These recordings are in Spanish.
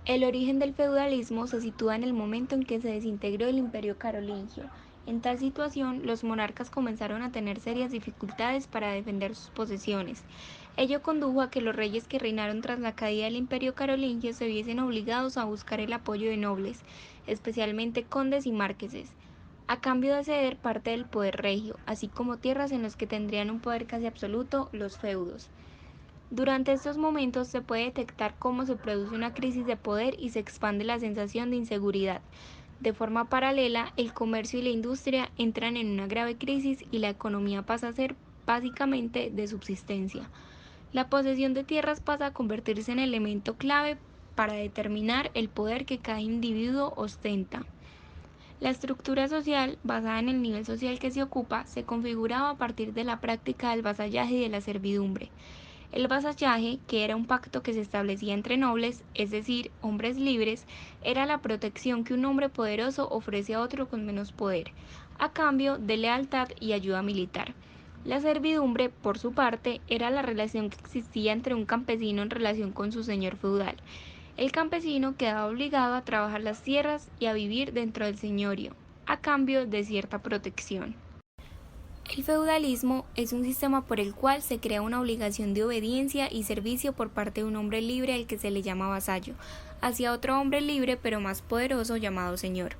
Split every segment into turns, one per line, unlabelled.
El origen del feudalismo se sitúa en el momento en que se desintegró el imperio carolingio. En tal situación, los monarcas comenzaron a tener serias dificultades para defender sus posesiones. Ello condujo a que los reyes que reinaron tras la caída del imperio carolingio se viesen obligados a buscar el apoyo de nobles, especialmente condes y marqueses, a cambio de ceder parte del poder regio, así como tierras en las que tendrían un poder casi absoluto los feudos. Durante estos momentos se puede detectar cómo se produce una crisis de poder y se expande la sensación de inseguridad. De forma paralela, el comercio y la industria entran en una grave crisis y la economía pasa a ser básicamente de subsistencia. La posesión de tierras pasa a convertirse en elemento clave para determinar el poder que cada individuo ostenta. La estructura social, basada en el nivel social que se ocupa, se configuraba a partir de la práctica del vasallaje y de la servidumbre. El vasallaje, que era un pacto que se establecía entre nobles, es decir, hombres libres, era la protección que un hombre poderoso ofrece a otro con menos poder, a cambio de lealtad y ayuda militar. La servidumbre, por su parte, era la relación que existía entre un campesino en relación con su señor feudal. El campesino quedaba obligado a trabajar las tierras y a vivir dentro del señorío, a cambio de cierta protección. El feudalismo es un sistema por el cual se crea una obligación de obediencia y servicio por parte de un hombre libre al que se le llama vasallo, hacia otro hombre libre pero más poderoso llamado señor.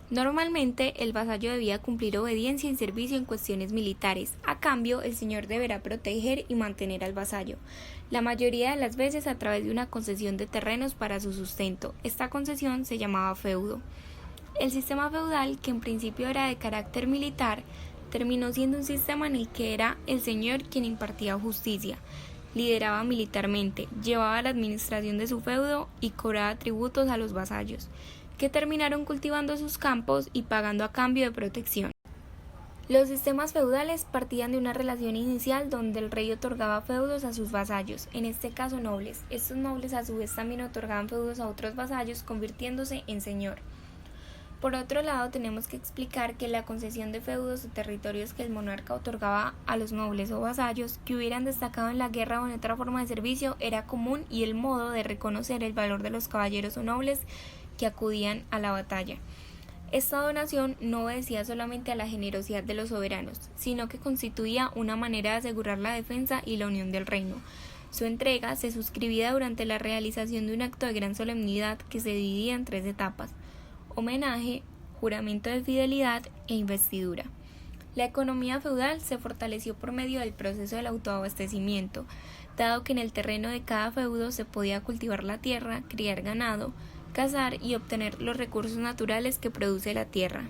Normalmente el vasallo debía cumplir obediencia y servicio en cuestiones militares, a cambio el señor deberá proteger y mantener al vasallo, la mayoría de las veces a través de una concesión de terrenos para su sustento. Esta concesión se llamaba feudo. El sistema feudal, que en principio era de carácter militar, terminó siendo un sistema en el que era el señor quien impartía justicia, lideraba militarmente, llevaba la administración de su feudo y cobraba tributos a los vasallos, que terminaron cultivando sus campos y pagando a cambio de protección. Los sistemas feudales partían de una relación inicial donde el rey otorgaba feudos a sus vasallos, en este caso nobles. Estos nobles a su vez también otorgaban feudos a otros vasallos, convirtiéndose en señor. Por otro lado, tenemos que explicar que la concesión de feudos o territorios que el monarca otorgaba a los nobles o vasallos que hubieran destacado en la guerra o en otra forma de servicio era común y el modo de reconocer el valor de los caballeros o nobles que acudían a la batalla. Esta donación no obedecía solamente a la generosidad de los soberanos, sino que constituía una manera de asegurar la defensa y la unión del reino. Su entrega se suscribía durante la realización de un acto de gran solemnidad que se dividía en 3 etapas: homenaje, juramento de fidelidad e investidura. La economía feudal se fortaleció por medio del proceso del autoabastecimiento, dado que en el terreno de cada feudo se podía cultivar la tierra, criar ganado, cazar y obtener los recursos naturales que produce la tierra.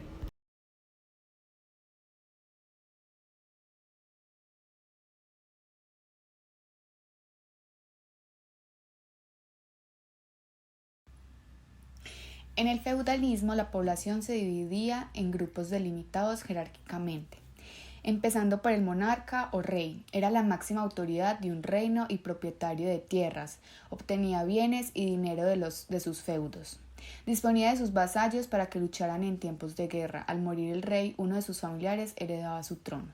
En el feudalismo la población se dividía en grupos delimitados jerárquicamente, empezando por el monarca o rey. Era la máxima autoridad de un reino y propietario de tierras, obtenía bienes y dinero de sus feudos. Disponía de sus vasallos para que lucharan en tiempos de guerra. Al morir el rey, uno de sus familiares heredaba su trono.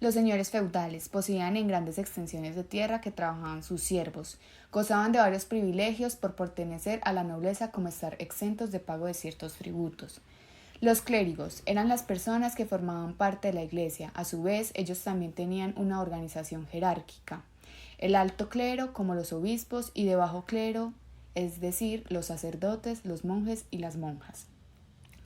Los señores feudales poseían en grandes extensiones de tierra que trabajaban sus siervos, gozaban de varios privilegios por pertenecer a la nobleza como estar exentos de pago de ciertos tributos. Los clérigos eran las personas que formaban parte de la iglesia, a su vez ellos también tenían una organización jerárquica. El alto clero como los obispos y de bajo clero, es decir, los sacerdotes, los monjes y las monjas.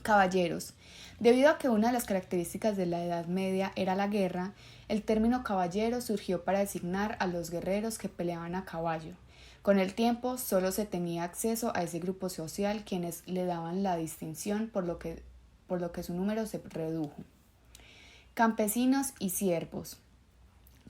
Caballeros. Debido a que una de las características de la Edad Media era la guerra, el término caballero surgió para designar a los guerreros que peleaban a caballo. Con el tiempo solo se tenía acceso a ese grupo social quienes le daban la distinción por lo que su número se redujo. Campesinos y siervos.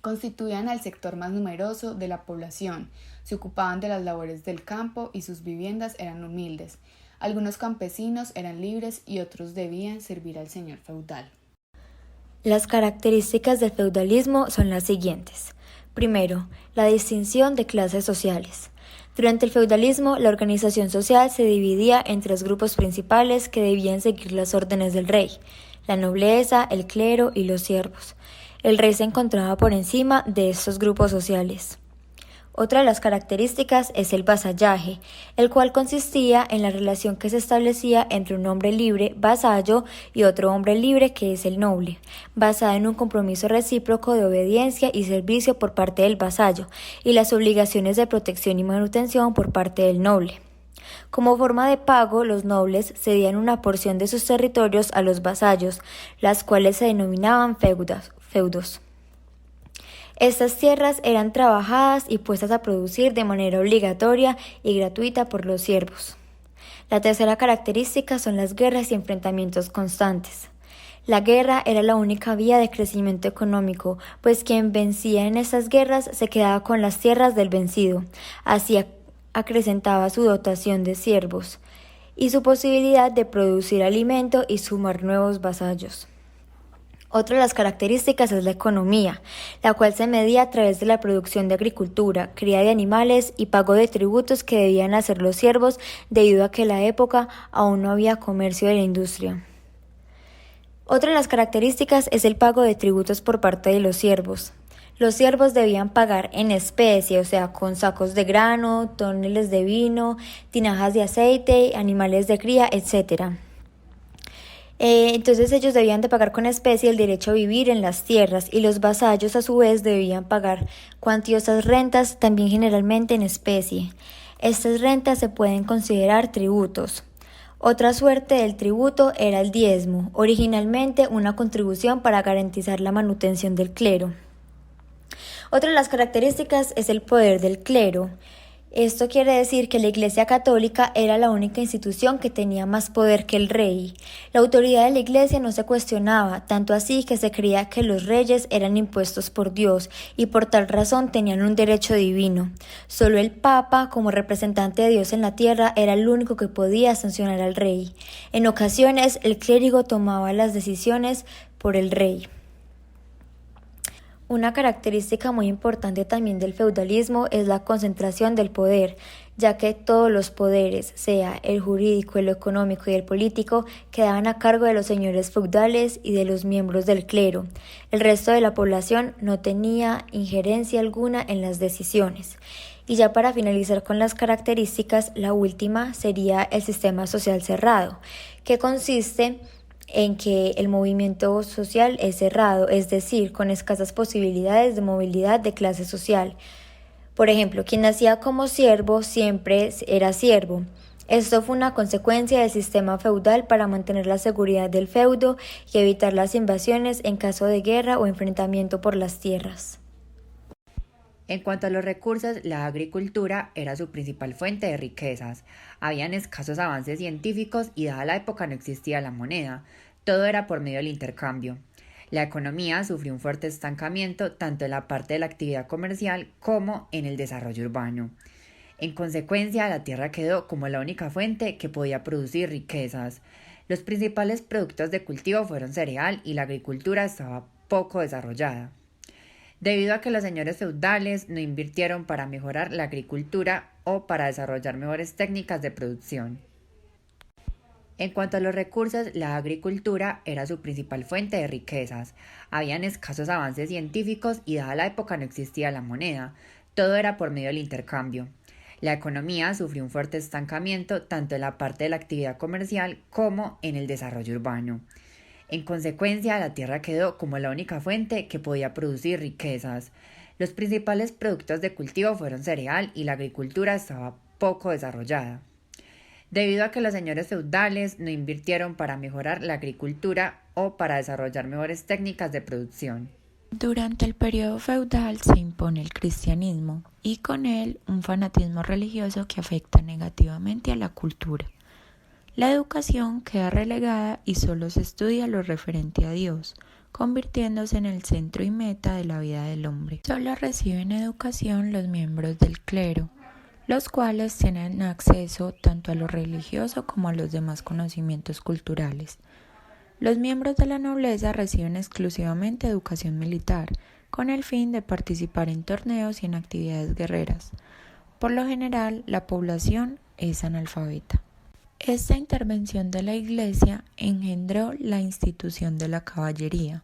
Constituían el sector más numeroso de la población, se ocupaban de las labores del campo y sus viviendas eran humildes. Algunos campesinos eran libres y otros debían servir al señor feudal.
Las características del feudalismo son las siguientes. Primero, la distinción de clases sociales. Durante el feudalismo, la organización social se dividía en 3 grupos principales que debían seguir las órdenes del rey: la nobleza, el clero y los siervos. El rey se encontraba por encima de estos grupos sociales. Otra de las características es el vasallaje, el cual consistía en la relación que se establecía entre un hombre libre, vasallo, y otro hombre libre que es el noble, basada en un compromiso recíproco de obediencia y servicio por parte del vasallo, y las obligaciones de protección y manutención por parte del noble. Como forma de pago, los nobles cedían una porción de sus territorios a los vasallos, las cuales se denominaban feudos. Estas tierras eran trabajadas y puestas a producir de manera obligatoria y gratuita por los siervos. La tercera característica son las guerras y enfrentamientos constantes. La guerra era la única vía de crecimiento económico, pues quien vencía en estas guerras se quedaba con las tierras del vencido, así acrecentaba su dotación de siervos y su posibilidad de producir alimento y sumar nuevos vasallos. Otra de las características es la economía, la cual se medía a través de la producción de agricultura, cría de animales y pago de tributos que debían hacer los siervos debido a que en la época aún no había comercio de la industria. Otra de las características es el pago de tributos por parte de los siervos. Los siervos debían pagar en especie, o sea, con sacos de grano, toneles de vino, tinajas de aceite, animales de cría, etc. Entonces ellos debían de pagar con especie el derecho a vivir en las tierras y los vasallos a su vez debían pagar cuantiosas rentas, también generalmente en especie. Estas rentas se pueden considerar tributos. Otra suerte del tributo era el diezmo, originalmente una contribución para garantizar la manutención del clero. Otra de las características es el poder del clero. Esto quiere decir que la Iglesia Católica era la única institución que tenía más poder que el rey. La autoridad de la Iglesia no se cuestionaba, tanto así que se creía que los reyes eran impuestos por Dios y por tal razón tenían un derecho divino. Solo el Papa, como representante de Dios en la tierra, era el único que podía sancionar al rey. En ocasiones, el clérigo tomaba las decisiones por el rey. Una característica muy importante también del feudalismo es la concentración del poder, ya que todos los poderes, sea el jurídico, el económico y el político, quedaban a cargo de los señores feudales y de los miembros del clero. El resto de la población no tenía injerencia alguna en las decisiones. Y ya para finalizar con las características, la última sería el sistema social cerrado, que consiste en que el movimiento social es cerrado, es decir, con escasas posibilidades de movilidad de clase social. Por ejemplo, quien nacía como siervo siempre era siervo. Esto fue una consecuencia del sistema feudal para mantener la seguridad del feudo y evitar las invasiones en caso de guerra o enfrentamiento por las tierras.
En cuanto a los recursos, la agricultura era su principal fuente de riquezas. Habían escasos avances científicos y dada la época no existía la moneda. Todo era por medio del intercambio. La economía sufrió un fuerte estancamiento tanto en la parte de la actividad comercial como en el desarrollo urbano. En consecuencia, la tierra quedó como la única fuente que podía producir riquezas. Los principales productos de cultivo fueron cereal y la agricultura estaba poco desarrollada. Debido a que los señores feudales no invirtieron para mejorar la agricultura o para desarrollar mejores técnicas de producción. En cuanto a los recursos, la agricultura era su principal fuente de riquezas. Habían escasos avances científicos y dada la época no existía la moneda. Todo era por medio del intercambio. La economía sufrió un fuerte estancamiento tanto en la parte de la actividad comercial como en el desarrollo urbano. En consecuencia, la tierra quedó como la única fuente que podía producir riquezas. Los principales productos de cultivo fueron cereal y la agricultura estaba poco desarrollada. Debido a que los señores feudales no invirtieron para mejorar la agricultura o para desarrollar mejores técnicas de producción.
Durante el periodo feudal se impone el cristianismo y con él un fanatismo religioso que afecta negativamente a la cultura. La educación queda relegada y solo se estudia lo referente a Dios, convirtiéndose en el centro y meta de la vida del hombre. Solo reciben educación los miembros del clero, los cuales tienen acceso tanto a lo religioso como a los demás conocimientos culturales. Los miembros de la nobleza reciben exclusivamente educación militar, con el fin de participar en torneos y en actividades guerreras. Por lo general, la población es analfabeta. Esta intervención de la Iglesia engendró la institución de la caballería,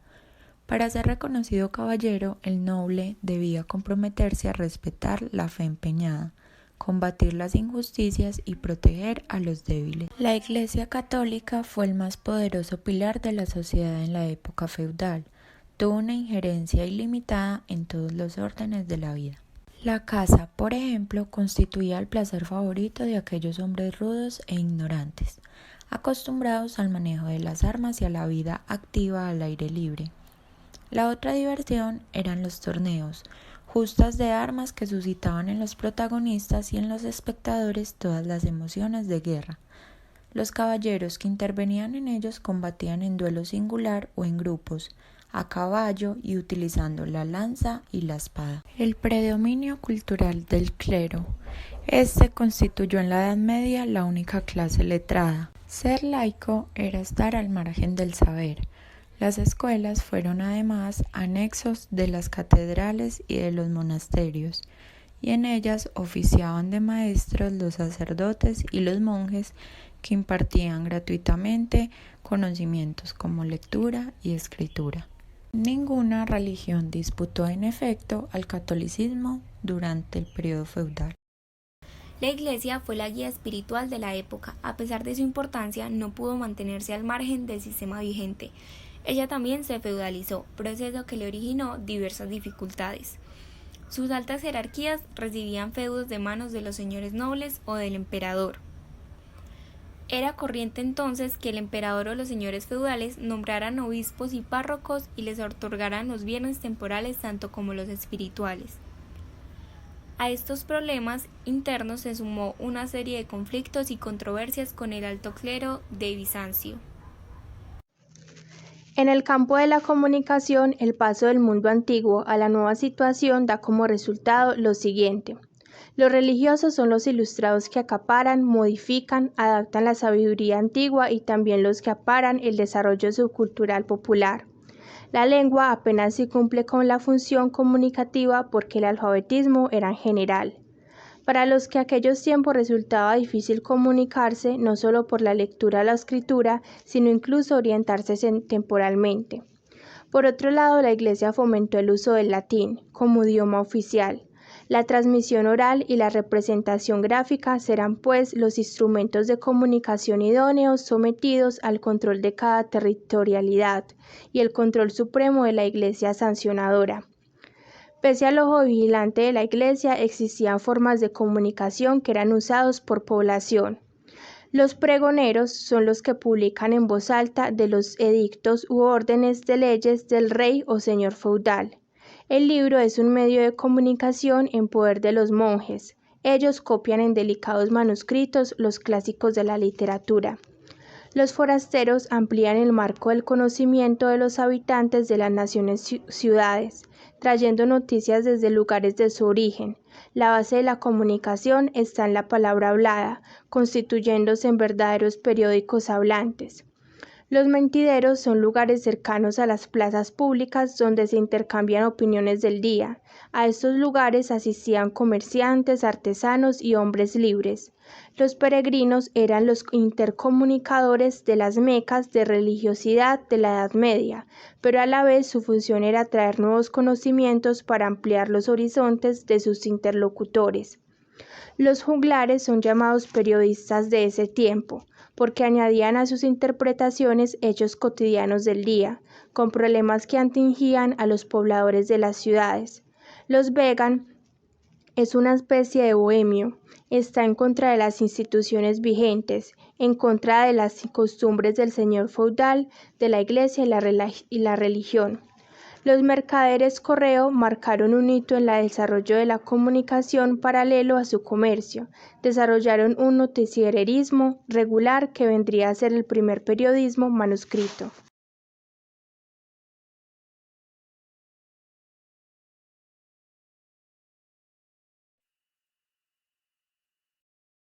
Para ser reconocido caballero, el noble debía comprometerse a respetar la fe empeñada, combatir las injusticias y proteger a los débiles. La Iglesia católica fue el más poderoso pilar de la sociedad en la época feudal. Tuvo una injerencia ilimitada en todos los órdenes de la vida. La caza, por ejemplo, constituía el placer favorito de aquellos hombres rudos e ignorantes, acostumbrados al manejo de las armas y a la vida activa al aire libre. La otra diversión eran los torneos, justas de armas que suscitaban en los protagonistas y en los espectadores todas las emociones de guerra. Los caballeros que intervenían en ellos combatían en duelo singular o en grupos, a caballo y utilizando la lanza y la espada. El predominio cultural del clero. Este constituyó en la Edad Media la única clase letrada. Ser laico era estar al margen del saber. Las escuelas fueron además anexos de las catedrales y de los monasterios, y en ellas oficiaban de maestros los sacerdotes y los monjes que impartían gratuitamente conocimientos como lectura y escritura. Ninguna religión disputó en efecto al catolicismo durante el periodo feudal.
La Iglesia fue la guía espiritual de la época. A pesar de su importancia, no pudo mantenerse al margen del sistema vigente. Ella también se feudalizó, proceso que le originó diversas dificultades. Sus altas jerarquías recibían feudos de manos de los señores nobles o del emperador. Era corriente entonces que el emperador o los señores feudales nombraran obispos y párrocos y les otorgaran los bienes temporales tanto como los espirituales. A estos problemas internos se sumó una serie de conflictos y controversias con el alto clero de Bizancio.
En el campo de la comunicación, el paso del mundo antiguo a la nueva situación da como resultado lo siguiente. Los religiosos son los ilustrados que acaparan, modifican, adaptan la sabiduría antigua y también los que aparan el desarrollo subcultural popular. La lengua apenas si cumple con la función comunicativa porque el alfabetismo era general. Para los que aquellos tiempos resultaba difícil comunicarse, no solo por la lectura o la escritura, sino incluso orientarse temporalmente. Por otro lado, la Iglesia fomentó el uso del latín como idioma oficial. La transmisión oral y la representación gráfica serán, pues, los instrumentos de comunicación idóneos sometidos al control de cada territorialidad y el control supremo de la Iglesia sancionadora. Pese al ojo vigilante de la Iglesia, existían formas de comunicación que eran usados por población. Los pregoneros son los que publican en voz alta de los edictos u órdenes de leyes del rey o señor feudal. El libro es un medio de comunicación en poder de los monjes. Ellos copian en delicados manuscritos los clásicos de la literatura. Los forasteros amplían el marco del conocimiento de los habitantes de las naciones ciudades, trayendo noticias desde lugares de su origen. La base de la comunicación está en la palabra hablada, constituyéndose en verdaderos periódicos hablantes. Los mentideros son lugares cercanos a las plazas públicas donde se intercambian opiniones del día. A estos lugares asistían comerciantes, artesanos y hombres libres. Los peregrinos eran los intercomunicadores de las mecas de religiosidad de la Edad Media, pero a la vez su función era traer nuevos conocimientos para ampliar los horizontes de sus interlocutores. Los juglares son llamados periodistas de ese tiempo, porque añadían a sus interpretaciones hechos cotidianos del día, con problemas que atingían a los pobladores de las ciudades. Los vegan es una especie de bohemio, está en contra de las instituciones vigentes, en contra de las costumbres del señor feudal, de la Iglesia y la religión. Los mercaderes correo marcaron un hito en el desarrollo de la comunicación paralelo a su comercio. Desarrollaron un noticierismo regular que vendría a ser el primer periodismo manuscrito.